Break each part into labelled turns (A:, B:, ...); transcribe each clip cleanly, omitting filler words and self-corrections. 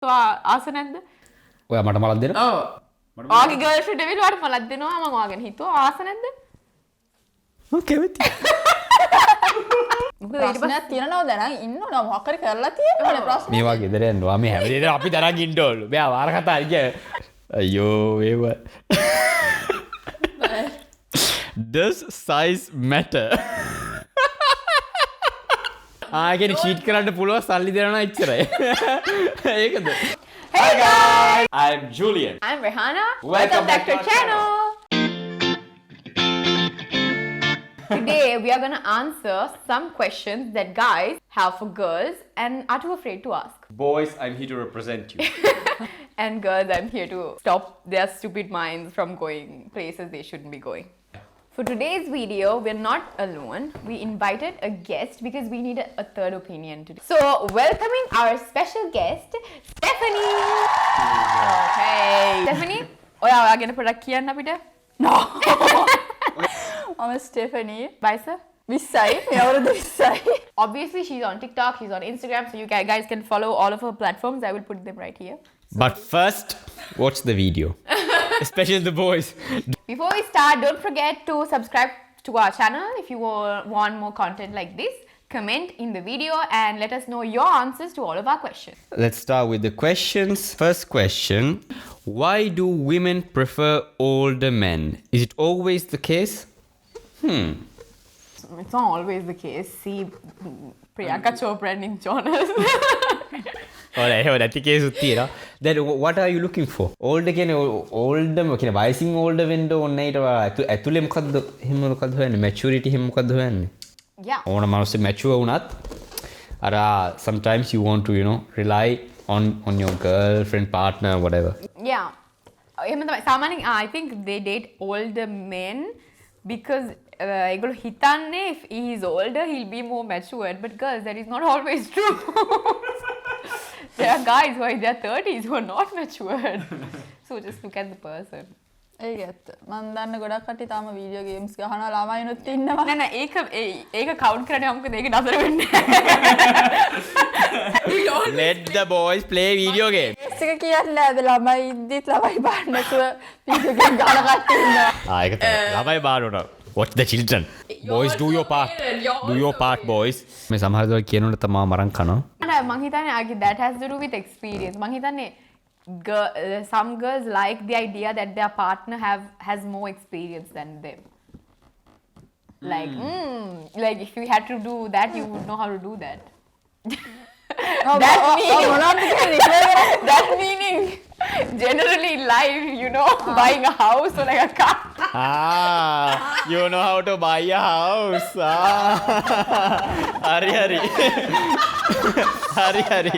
A: ආස නැද්ද?
B: ඔයා මට මලක් දෙනවා?
A: ඔව්. ඔයාගේ ගර්ල්ෆ්‍රෙන්ඩ් එවිල ඔයාට මලක් දෙනවා මම ඔයාගෙන හිතුවා ආස නැද්ද?
B: මම කැමතියි.
A: මොකද ඊට පස්සේ
C: තියනවා දැන් ඉන්නවා මොකක් හරි කරලා තියෙනවනේ ප්‍රශ්න.
B: මේවා ගෙදර යනවා මේ හැමදේම අපි තරන් ඉන්න ඕන. මෙයා වාර කතා කිය. අයියෝ ඒව. Does size matter? ආගෙන චීට් කරන්න පුළුවන් සල්ලි දෙනවා නම් එච්චරයි. ඒකද?
A: Hey guys!
B: I'm Julian.
A: I'm Rehana.
B: Welcome back to our
A: channel. Today we are going to answer some questions that guys have for girls and are too afraid to ask.
B: Boys, I'm here to represent you.
A: And girls, I'm here to stop their stupid minds from going places they shouldn't be going. For today's video, we're not alone. We invited a guest because we need a third opinion today. So, welcoming our special guest, Stephanie. Okay. Stephanie, ඔයා ගැන පොඩ්ඩක් කියන්න අපිට?
C: No. I'm Stephanie.
A: Bye, sir.
C: 20යි. මේ අවුරුදු 20යි.
A: Obviously, she's on TikTok, she's on Instagram, so you guys can follow all of her platforms. I will put them right here.
B: But first, watch the video. Especially the boys.
A: Before we start, don't forget to subscribe to our channel if you want more content like this. Comment in the video and let us know your answers to all of our questions.
B: Let's start with the questions. First question. Why do women prefer older men? Is it always the case?
A: It's not always the case. See Priyanka Chopra and Nick Jonas.
B: Alright, නැති කේසුත් තියෙනවා. Then what are you looking for? Older කියන්නේ older කියන වයසින් older වෙන්න ඕනේ ඊට ඇතුලේ මොකද්ද එහෙම මොකද්ද හොයන්නේ? maturity එහෙම මොකද්ද හොයන්නේ?
A: Yeah.
B: ඕන මිනිස්සු mature වුණත් අර sometimes you want to rely on your girlfriend partner whatever.
A: Yeah. එහෙම තමයි. සාමාන්‍යයෙන් I think they date older men because ඒගොල්ලෝ හිතන්නේ if he is older he'll be more matured, but girls that is not always true. There are guys who are in their 30s who are not matured. So just look at the person.
C: ඒක ඇත්ත. මම දන්න ගොඩක් කට්ටිය තාම video games ගහනවා ළමයිනුත් ඉන්නවා.
A: නෑ නෑ ඒක කවුන්ට් කරන්නේ මොකද ඒක නතර වෙන්නේ.
B: Let the boys play video game.
C: ඒක කියන්නේ නෑද ළමයි ඉද්දිත් ළමයි බාන්න නැතුව වීඩියෝ ගේම් ගහන කට්ටිය ඉන්නවා.
B: ඒක තමයි. ළමයි බාරනවා. Watch the children. Boys do your part. Do your part boys. මේ සමහර දවල් කියනොත් තමයි මරන් කනවා.
A: නෑ මං හිතන්නේ that has to do with experience. මං හිතන්නේ some girls like the idea that their partner has more experience than them. Like if you had to do that, you would know how to do that. That meaning generally in life, buying a house or like a car.
B: You know how to buy a house. Hari.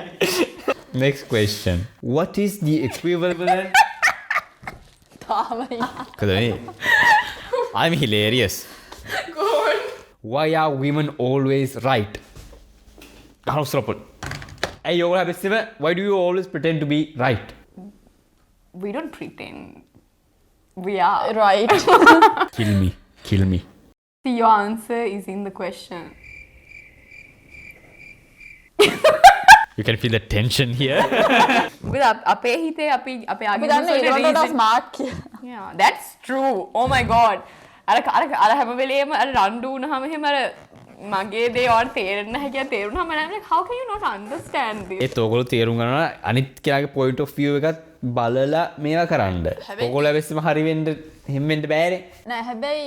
B: Next question. What is the equivalent? I'm hilarious.
A: Go on.
B: Why are women always right? Hey, why do you always pretend to be right?
A: We don't pretend. We are.
C: Right.
B: Kill me.
A: See, your answer is in the question.
B: You can feel the tension here.
A: අපේ හිතේ අපි
C: අපි දන්නේ ඒගොල්ලෝ smart කියලා.
A: Yeah, that's true. Oh my god. අර හැම වෙලේම අර රණ්ඩු වුණාම එහෙම අර මගේ දේ ඔයාලට තේරෙන්නේ නැහැ කියලා තේරුණාම නම් how can you not understand this?
B: ඒත් ඔයගොල්ලෝ තේරුම් ගන්නවා අනිත් කෙනාගේ point of view එකත් බලලා මේවා කරන්න. ඔයගොල්ලෝ ඇවිස්සම හරි වෙන්න එහෙම වෙන්න බෑනේ.
C: නෑ හැබැයි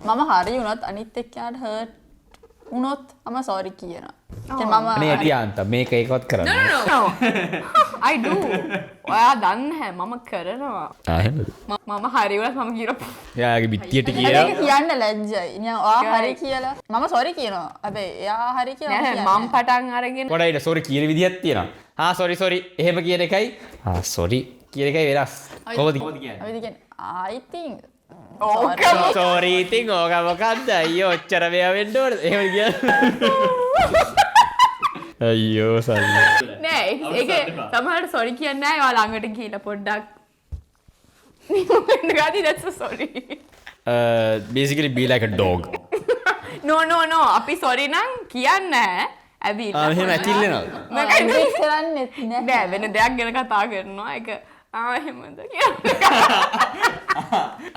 C: මම හරි වුණත් අනිත් එක්කයාට hurt වුණොත් මම sorry කියනවා.
B: අනේ ඇටියාන්ත මේක ඒකවත් කරන්න.
A: No. I do. ඔයා දන්නේ නැහැ මම කරනවා.
B: එහෙමද?
A: මම හරි වුණත් මම කියනවා.
B: එයාගේ බිත්තියට
C: ඒක
B: කියලා.
C: කියන්න ලැජ්ජයි. නිකන් ඔයා හරි කියලා මම sorry කියනවා. හැබැයි එයා හරි කියලා
A: නෑ මම පටන් අරගෙන
B: පොඩයිට sorry කියන විදිහක් තියෙනවා. sorry එහෙම කියන එකයි sorry කියන එකයි වෙනස්. කොහොමද කියන්නේ?
C: අපි කියන්නේ I think
B: sorry ඉතින් ඕක මොකද්ද අයියෝ ඔච්චර මෙයා වෙන්න ඕනද එහෙම කියන්නේ අයියෝ සල්ලි
A: නෑ ඒක සමහරට sorry කියන්නේ නැහැ ඔයා ළඟට ගිහිල්ලා පොඩ්ඩක් නිකන් ගාදී that's a sorry
B: basically be like a dog.
A: no අපි sorry නම් කියන්නේ නැහැ ඇවිල්ලා
B: එහෙම ඇතිල්ලෙනවා.
C: ඉංග්‍රීසි කරන්නෙත් නෑ.
A: නෑ වෙන දෙයක් ගැන කතා කරනවා ඒක එහෙමද කියලා.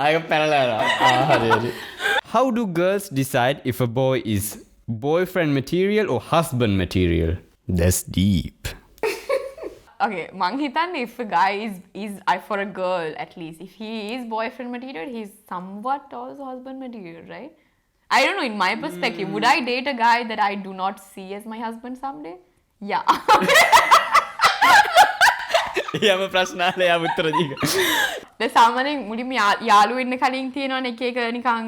B: ආයක පැනලා හරි. How do girls decide if a boy is boyfriend material or husband material? That's deep.
A: Okay, මං හිතන්නේ if a guy is for a girl at least if he is boyfriend material he's somewhat also husband material, right? I don't know, in my perspective would I date a guy that I do not see as my husband someday? Yeah.
B: යම ප්‍රශ්නාලය උත්තර දීක.
A: දැන් සාමාන්‍යයෙන් මුලින්ම යාළුවෙ වෙන්න කලින් තියෙනවනේ එක එක නිකන්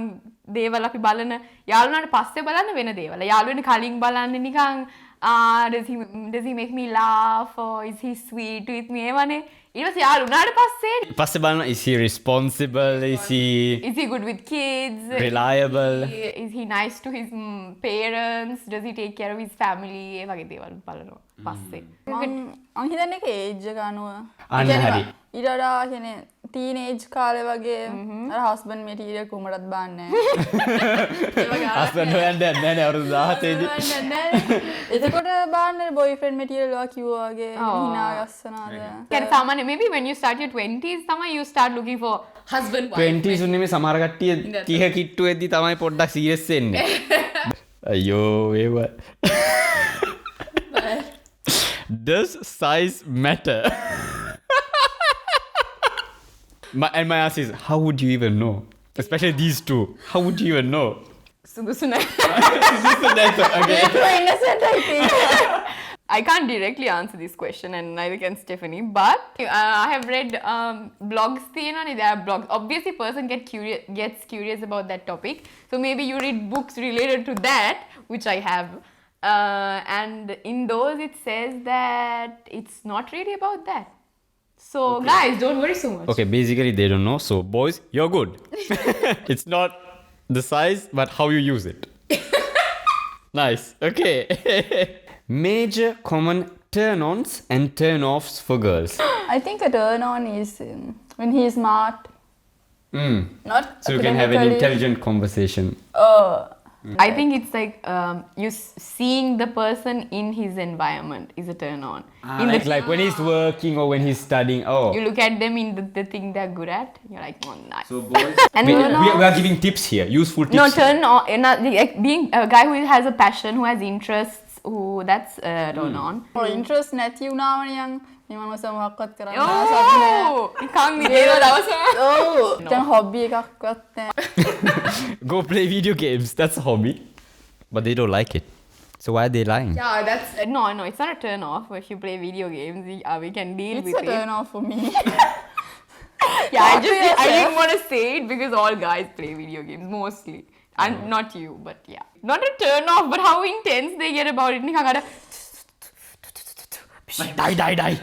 A: දේවල් අපි බලන යාළුවන්ට පස්සේ බලන්න වෙන දේවල්. යාළුවෙ වෙන්න කලින් බලන්නේ නිකන් does he make me laugh or is he sweet with me එවනේ. ඊට පස්සේ යාළුවන්ට පස්සේ
B: බලන is he responsible, is he
A: good with kids,
B: reliable,
A: is he nice to his parents, does he take care of his family ඒ වගේ දේවල් බලනවා පස්සේ.
C: මං හිතන්නේ ඒක ඒජ් එක අනුව.
B: අන්න හරි.
C: ඊට වඩා කියන්නේ ටීනේජ් කාලේ වගේ අර හස්බන්ඩ් මෙටීරියල් කොහමදත් බාන්නේ නැහැ.
B: හස්බන්ඩ් හොයන්න යන්නේ නැහැ අවුරුදු 17 දී.
C: එතකොට බාන්නේ බොයිෆ්‍රෙන්ඩ් මෙටීරියල් වා කිව්වා වගේ hina ගස්සනවාද.
A: කියන්නේ සාමාන්‍ය maybe when you start your 20s තමයි you start looking for husband wife.
B: 20s උන්නේ සමහර කට්ටිය 30 කිට්ටු වෙද්දි තමයි පොඩ්ඩක් සීරියස් වෙන්නේ. අයියෝ ඒව. Does size matter? And my answer is, how would you even know? Especially these two. How would you even know?
A: සුදුසු නැහැ.
B: Okay.
C: innocent I think.
A: I can't directly answer this question and neither can Stephanie, but I have read blogs තියෙනවානේ. There are blogs. Obviously person gets curious about that topic. So maybe you read books related to that, which I have. And in those it says that it's not really about that. So guys, don't worry so much.
B: Okay, basically they don't know. So boys, you're good. It's not the size, but how you use it. Nice. Okay. Major common turn-ons and turn-offs for girls.
C: I think a turn-on is when he is smart. Not
B: So you can have an intelligent conversation.
A: I think it's like you seeing the person in his environment is a turn on.
B: Like when he's working or when he's studying. Oh.
A: You look at them in the thing they're good at. You're like, oh, nice.
B: So boys,
A: And
B: we
A: turn on-
B: are giving tips here, useful tips.
A: No, turn on. Like being a guy who has a passion, who has interests, who that's turn on.
C: interest නැති වුණාම නිකන් මේ මනස මොකක්වත් කරන්න
A: Oh,
C: ආසක් නැහැ.
A: නිකන් නිදේව දවස.
C: ඔව්. දැන් හොබි එකක්වත් නැහැ.
B: Go play video games. That's a hobby. But they don't like it. So why are they lying?
A: Yeah, that's no, it's not a turn off. If you play video games, we can deal
C: It's
A: with
C: a
A: it.
C: turn off for me.
A: Yeah, I
C: yourself.
A: didn't want to say it because all guys play video games mostly, and not you, but yeah, not a turn off, but how intense they get about it. නිකන් අර
B: Die.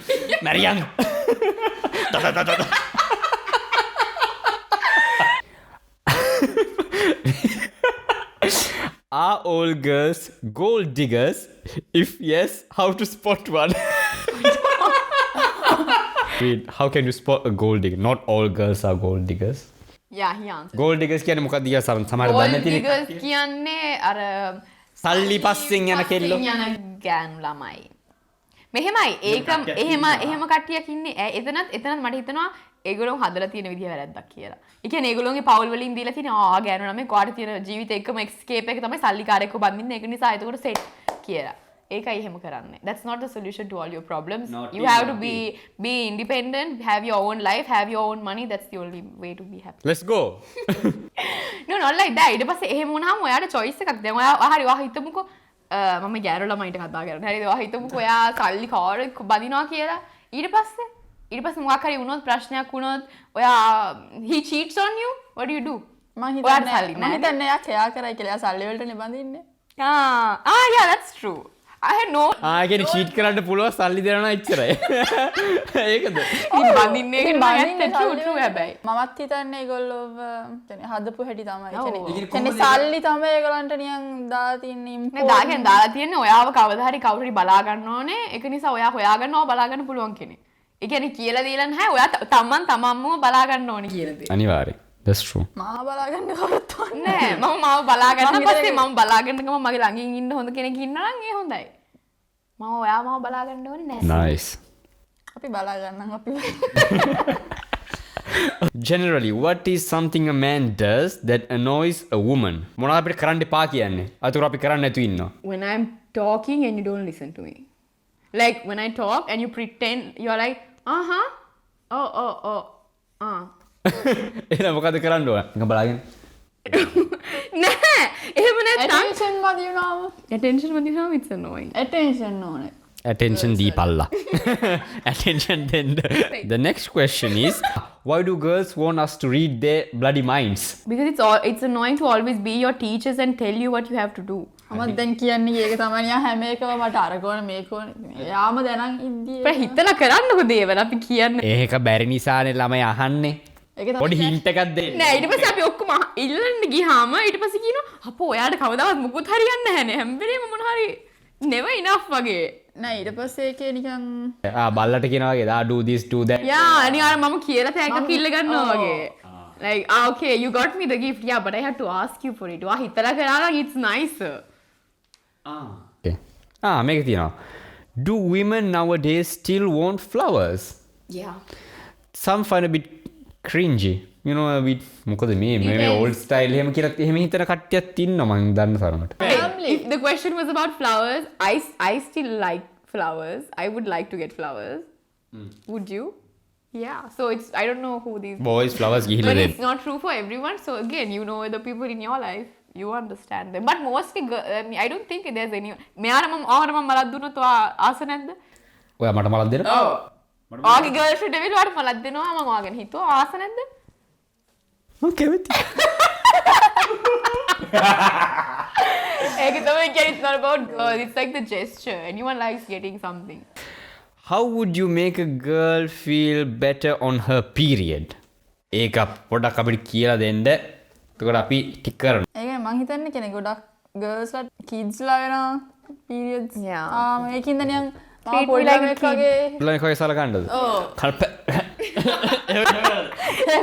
B: Marian. Are all girls gold diggers? If yes, how to spot one? Wait, how can you spot a gold digger? Not all girls are gold diggers.
A: Yeah, he answered.
B: Gold diggers කියන්නේ මොකක්ද කියලා සමහර දන්නේ
A: Gold
B: නැති
A: diggers කියන්නේ අර
B: සල්ලි පස්සෙන් යන කෙල්ලෝ.
A: යන ගෑනු ළමයි. මෙහෙමයි ඒක එහෙම කට්ටියක් ඉන්නේ. එතනත් මට හිතෙනවා ඒගොල්ලෝ හදලා තියෙන විදිහ වැරද්දක් කියලා. ඒ කියන්නේ ඒගොල්ලෝගේ පවුල් වලින් දීලා තියෙන ගෑනු ළමයි කොහාට තියෙන ජීවිතේ එකම escape එක තමයි සල්ලිකාරයෙක්ව බඳින්න. ඒක නිසා එතකොට set කියලා. ඒකයි එහෙම කරන්නේ. That's not the solution to all your problems. You have to be independent, have your own life, have your own money. That's the only way to be happy.
B: Let's go.
A: No, not like that. ඊට පස්සේ එහෙම වුණාම ඔයාට choice එකක්. දැන් ඔයා හිතමුකෝ මම ගෑනු ළමයිට කතා කරනවා. හරිද? ඔයා හිතමුකෝ ඔයා සල්ලි කාරෙක් බඳිනවා කියලා. ඊට පස්සේ මොකක් හරි වුණොත් ප්‍රශ්නයක් වුණොත් ඔයා he cheats on you, what do you do?
C: මම හිතන්නේ එයා කෙයා කරයි කියලා සල්ලි වලටනේ බඳින්නේ.
A: Yeah, that's true. I had no
B: කියන්නේ cheat කරන්න පුළුවන් සල්ලි දෙනවා එච්චරයි. ඒකද?
A: බඳින්නේ true හැබැයි.
C: මමත් හිතන්නේ ඒගොල්ලෝව කියන්නේ හදපු හැටි තමයි. කියන්නේ සල්ලි තමයි ඒගොල්ලන්ට නිකන් දාලා තියන්නේ
A: නේ දාලා තියන්නේ ඔයාව කවදා හරි කවුරු හරි බලා ගන්න ඕනේ. ඒක නිසා ඔයා හොයාගන්නව බලා ගන්න පුළුවන් කෙනෙක්. ඒ කියන්නේ කියලා දීලා නැහැ. ඔයා තමන්ම බලා ගන්න ඕනේ කියන දේ.
B: අනිවාර්යයෙන්. That's true.
C: මාව බලා ගන්න කවුරුත්
A: නෑ මම මාව බලා ගන්න පස්සේ මම බලා ගන්න ගම මගේ ළඟින් ඉන්න හොඳ කෙනෙක් ඉන්නවා නම් ඒ හොඳයි. මම ඔයා මම බලා ගන්න ඕනේ නෑ.
B: Nice.
C: අපි බලා ගන්නම් අපි.
B: Generally, what is something a man does that annoys a woman? මොනවද අපිට කරන්න එපා කියන්නේ? අතුර අපි කරන්න නැතු ඉන්නවා.
A: When I'm talking and you don't listen to me. Like when I talk and you pretend you're like, uh-huh. Oh.
B: එහෙනම් මොකද කරන්න ඕන? නිකන් බලාගෙන.
A: නෑ. එහෙම නැත්තම්
C: attention මදි වුණාම.
A: attention වදිනවා it's annoying.
C: attention ඕනේ.
B: Attention දීපල්ලා. Attention then. The next question is, why do girls want us to read their bloody minds?
A: Because it's annoying to always be your teachers and tell you what you have to do.
C: මම දැන් කියන්නේ ඒක තමයි යා හැම එකම මට අරක ඕන මේක ඕන. යාම දැනන් ඉද්දී.
A: අපේ හිතලා කරන්නකො දේවල් අපි කියන්නේ.
B: ඒක බැරි නිසානේ ළමයි අහන්නේ.
C: ඒක තමයි
B: පොඩි හින්ට් එකක් දෙන්න.
A: නෑ ඊට පස්සේ අපි ඔක්කොම ඉල්ලන්න ගියාම ඊට පස්සේ කියනවා අපෝ ඔයාට කවදාවත් මුකුත් හරියන්නේ නැහැනේ හැම වෙලේම මොන හරි never enough වගේ.
C: නෑ ඊට පස්සේ ඒකේ නිකන්
B: බල්ලට කියනවා වගේ do this do that.
A: Yeah අනිවාර්ය මම කියලා තෑග්ගක් ඉල්ල ගන්නවා වගේ. Like okay you got me the gift yeah but I had to ask you for it. ඔයා හිතලා කරා නම් it's nicer.
B: Okay. මේක තියෙනවා. Do women nowadays still want flowers?
A: Yeah.
B: Some find a bit cringy. You know a bit මොකද මේ old style එහෙම කියලා එහෙම හිතන කට්ටියක් ඉන්නවා මම දන්න තරමට.
A: If the question was about flowers, I still like flowers. I would like to get flowers. Would you? Yeah. So I don't know who these
B: Boys flowers ගිහිල්ලා
A: but
B: දෙන්න.
A: it's not true for everyone. So again, you know the people in your life, you understand them. But mostly, I don't think there's any. මෙයාට මම මලක් දුන්නොත් ඔයා ආස නැද්ද?
B: ඔයා මට මලක් දෙන්න?
A: ඔව්. ඔයාගේ girlfriend එවිල ඔයාට මලක් දෙනවා මම ඔයාගෙන හිතුවා ආස නැද්ද?
B: Okay with you.
A: It's not about girls. It's like the gesture. Anyone likes getting something.
B: How would you make a girl feel better on her period? ඒක පොඩක් අපිට කියලා දෙන්න. එතකොට අපි ටික කරනවා.
C: ඒක මං හිතන්නේ කෙනෙක් ගොඩක් girls ලා kids ලා වෙනවා periods.
A: Yeah.
C: මේකින්ද නිකන්
A: Treat me
C: පොඩි
A: like a
C: ළමෙක්
A: kid.
C: වගේ
B: ළමයි කොහේ සලකන්නද?
A: Oh.
B: කල්ප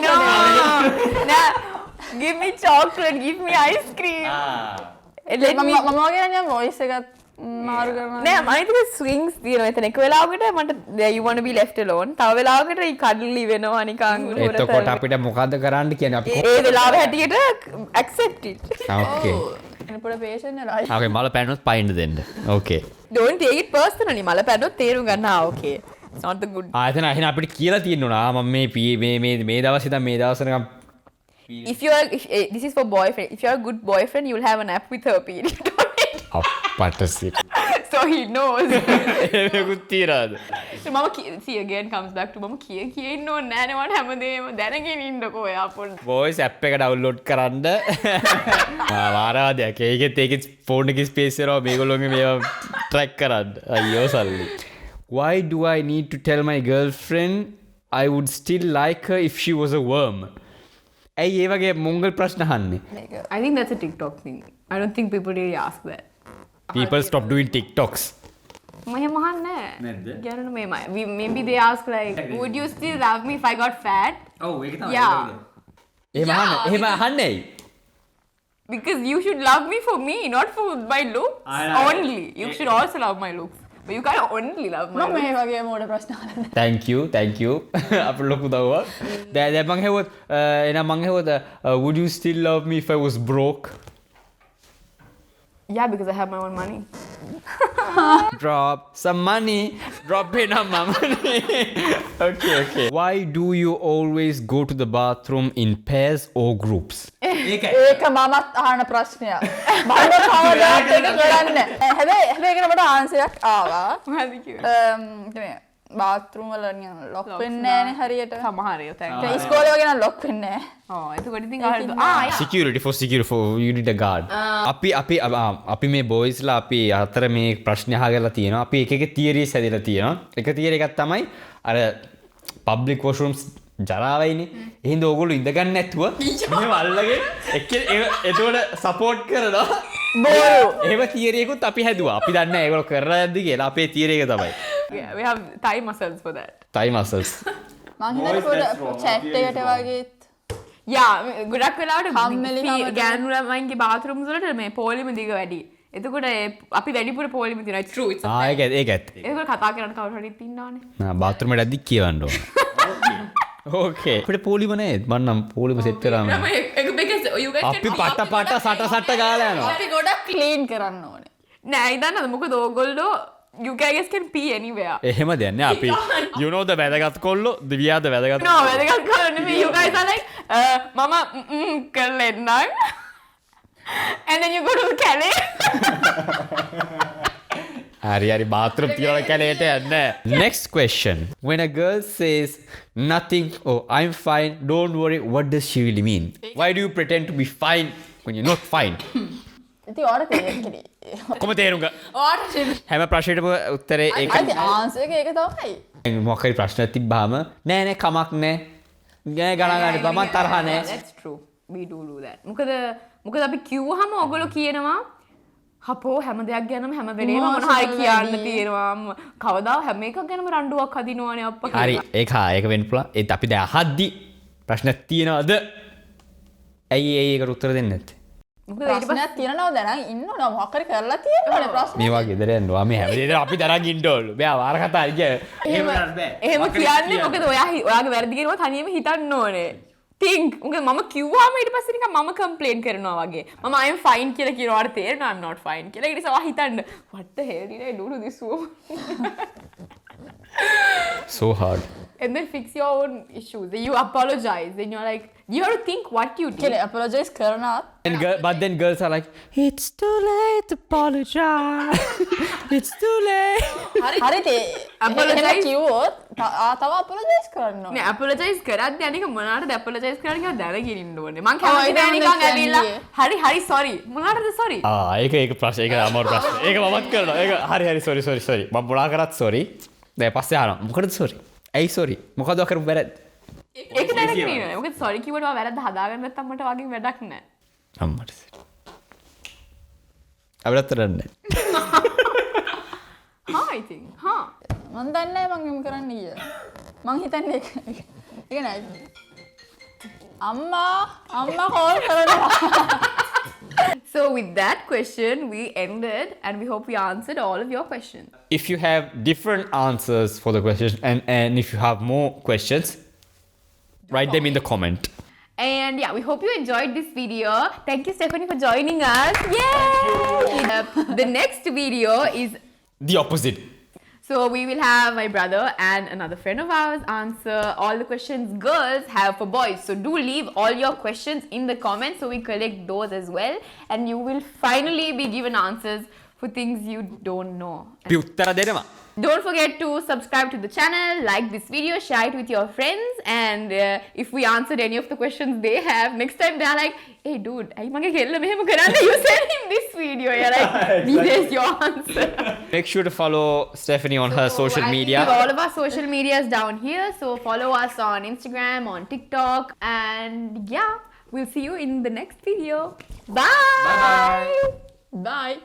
A: No. Give me chocolate. Give me ice cream. Let me.
C: මම වගේ නිකන් voice එකත් මාරු කරනවා.
A: නෑ මම හිතුවේ swings තියෙනවා එතන එක වෙලාවකට මට you want to be left alone. තව වෙලාවකට ඒ cuddly වෙනවා නිකන්.
B: එතකොට අපිට මොකද්ද කරන්න කියන්නේ අපි
A: ඒ වෙලාව හැටියට accept it.
B: Okay.
C: එන පොඩ patient වෙලා.
B: Okay මල පැනනොත් පයින්න දෙන්න. Okay.
A: Don't take it personally. මල පැනොත් තේරුම් ගන්න okay. It's not the good.
B: එතන එහෙනම් අපිට කියලා තියෙන්න ඕන. මම මේ දවස් ඉඳන් මේ දවස් වෙනකම්
A: If this is for boyfriend. If you're a good boyfriend, you'll have a nap with her period on it.
B: අපට සික්.
A: So he knows.
B: ඒකුත් තියනවාද?
A: So මම see again comes back to මම කිය ඉන්න ඕනේ නෑනේ මට හැමදේම දැනගෙන ඉන්නකෝ එයා පොඩ්ඩක්.
B: voice app එක download කරන්න. වාරාදයක්. ඒකෙත් phone එකේ space එකව මේගොල්ලෝගේ මේවා track කරන්න. අයියෝ සල්ලි. Why do I need to tell my girlfriend I would still like her if she was a worm? ඇයි ඒ වගේ මොංගල් ප්‍රශ්න අහන්නේ?
A: I think that's a TikTok thing. I don't think people really ask that.
B: People stop doing TikToks.
A: මම අහන්නේ
B: නැද්ද?
A: ගැනු මේමයි. Maybe they ask like, would you still love me if I got fat?
B: ඔව් ඒක තමයි.
A: Yeah.
B: එහෙම අහන්නේ ඇයි?
A: Because you should love me for me, not for my looks only. You should also love my looks. But you can't only love my
C: මම
A: looks.
C: මේ වගේ මෝඩ ප්‍රශ්න අහන්නේ.
B: Thank you. අපිට ලොකු දවුවක්. දැන් මං හෙවොත් එහෙනම් මං හෙවොත් would you still love me if I was broke?
A: Yeah, because I have my own money.
B: Drop some money. Drop in on my money. Okay. Why do you always go to the bathroom in pairs or groups?
C: ඒක මමත් අහන ප්‍රශ්නයක්. මම කවදාවත් ඒක කරන්නේ නැහැ. හැබැයි ඒකට මට ආන්සර් එකක් ආවා.
A: මොකද කිව්වේ?
C: බාත්රූම් වල නිකන් ලොක් වෙන්නේ නැහැනේ හරියට.
A: සමහරව තැන්.
C: ඉස්කෝලේ වගේ නම් ලොක් වෙන්නේ නැහැ.
A: Oh, එතකොට ඉතින් අහන්න.
B: Security for you need a guard. අපි මේ boys ලා අපි අතර මේ ප්‍රශ්න අහගලා තියෙනවා. අපි එක theories හැදලා තියෙනවා. එක theory එකක් තමයි අර public washrooms ජරාවයිනේ. එහෙනම් ඕගොල්ලෝ ඉඳ ගන්න නැතුව මෙහෙම අල්ලගෙන එතකොට support කරනවා.
C: බෝරු.
B: එහෙම theory එකකුත් අපි හැදුවා. අපි දන්නේ නැහැ ඒගොල්ලෝ කරලා නැද්ද කියලා. අපේ theory එක තමයි.
A: Yeah, we have Thai muscles for that.
B: Thai muscles.
C: මං හිතන්නේ පොඩ chat එකට වගේත්
A: Yeah, ගොඩක් වෙලාවට
C: කම්මැලිකමට.
A: ගෑනු ළමයින්ගේ bathrooms වලට මේ පොලිම දිග වැඩි. එතකොට අපි වැඩිපුර පොලිම තියෙනවා. It's true. It's a
B: ඒක ඒක ඇත්ත.
A: ඒක කතා කරන්න කවුරු හරි ඉන්නවනේ.
B: බාත්රූම් එකට ඇද්දි කියවන්න ඕන. ඕකේ. අපිට පොලිම නෑ. මම නම් පොලිම සෙට් කරාම.
A: because you guys
B: අපි පට සට ගාලා යනවා.
C: අපි ගොඩක් ක්ලීන් කරන්න ඕනේ.
A: නෑ ඉතින් මොකද ඕගොල්ලෝ you guys can pee anywhere.
B: එහෙම දෙයක් නෑ අපි you know the වැදගත් කොල්ලෝ දිව්‍යාද වැදගත්.
A: No වැදගත් කරන්නේ නෙමෙයි. You guys are like මම කරලා එන්නම්. And then you go to the කැලේ.
B: හරි bathroom තියලා කැලේට යන්නේ. Next question. When a girl says nothing or I'm fine, don't worry, what does she really mean? Why do you pretend to be fine when you're not fine?
C: ඉතින් ඔයාලට තේරෙන්නේ.
B: කොහොම තේරුම් ගන්න?
C: ඔයාලට
B: හැම ප්‍රශ්නෙටම උත්තරේ ඒක.
C: අයිති ආන්සර් එක ඒක තමයි.
B: මොකක් හරි ප්‍රශ්නයක් තිබ්බාම නෑ කමක් නෑ. ගෑ ගණන් ගන්න බෑ මම තරහ නෑ.
A: That's true. We do that. මොකද අපි කිව්වහම ඔයගොල්ලෝ කියනවා හපෝ හැම දෙයක් ගැනම හැම වෙලේම මොන හරි කියන්න තියෙනවා. කවදා හැම එකක් ගැනම රණ්ඩුවක් හදිනවනේ අප්පා කියලා.
B: හරි ඒක වෙන්න පුළුවන්. ඒත් අපි දැන් අහද්දි ප්‍රශ්නයක් තියනවද? ඇයි ඒකට උත්තර දෙන්නේ නැත්තේ?
A: මොකද ඊට පස්සේ
C: ප්‍රශ්නයක් තියෙනවා දැන් ඉන්නවනේ මොකක් හරි කරලා තියෙනවනේ ප්‍රශ්න.
B: මේවා ගෙදර යනවා මේ හැමදේම අපි තරම් ඉන්න ඕලු. බෑ වාර කතා හරි කිය.
A: එහෙම කියන්නේ මොකද ඔයාගේ වැරදි කියනවා තනියම හිතන්න ඕනේ. think මොකද මම කිව්වාම ඊට පස්සේ නිකන් මම කම්ප්ලේන් කරනවා වගේ. මම I'm fine කියලා කියනවාට තේරෙනවා I'm not fine කියලා. ඊට පස්සේ ඔයා හිතන්න what the hell did I do to this woman?
B: So hard.
A: And then fix your own issues. Then you apologize. Then you're like, you have to think what you did.
C: කියලා අපොලොජයිස් කරනවා.
B: But then girls are like, it's too late to apologize. It's too late.
C: හරි තේ
A: Apologize.
C: එහෙම කිව්වොත් තව අපොලොජයිස් කරන්න ඕනේ.
A: නෑ apologize කරද්දී අනික මොනවාටද apologize කරන්න කියලා දැනගෙන ඉන්න ඕනේ. මං කැමති නෑ නිකන් ඇවිල්ලා හරි sorry. මොනවාටද sorry?
B: ඒක ප්‍රශ්න ඒක අමාරු ප්‍රශ්න. ඒක මමත් කරනවා. ඒක හරි sorry. මම මොනා කරත් sorry. දැන් පස්සේ අහනවා. මොකටද sorry? ඇයි sorry? මොකද කරපු වැරද්ද?
A: ඒක දැනගෙන ඉන්න. මොකද sorry කිව්වට ඔයා වැරද්ද හදාගන්න නැත්නම් මට වගේ වැඩක් නෑ.
B: අම්මට. අපිට තරන්නේ.
A: I think. Huh.
C: මන් දන්නේ නැහැ මං එහෙම කරන්න කියලා. මං හිතන්නේ ඒක නෑ. අම්මා කෝල් කරනවා.
A: So with that question, we ended and we hope we answered all of your questions.
B: If you have different answers for the questions and if you have more questions, write them in the comment.
A: And yeah, we hope you enjoyed this video. Thank you, Stephanie, for joining us. Yay! The next video is
B: The opposite.
A: so we will have my brother and another friend of ours answer all the questions girls have for boys. So do leave all your questions in the comments so we collect those as well. And you will finally be given answers for things you don't know.
B: අපි උත්තර දෙනවා.
A: Don't forget to subscribe to the channel, like this video, share it with your friends, and if we answered any of the questions they have, next time they're like, hey dude, I mage kella mehema karanne, you said in this video. You're like, here's your answer.
B: Make sure to follow Stephanie on her social
A: I
B: media.
A: leave all of our social medias down here, so follow us on Instagram, on TikTok, and yeah, we'll see you in the next video. Bye!
C: Bye.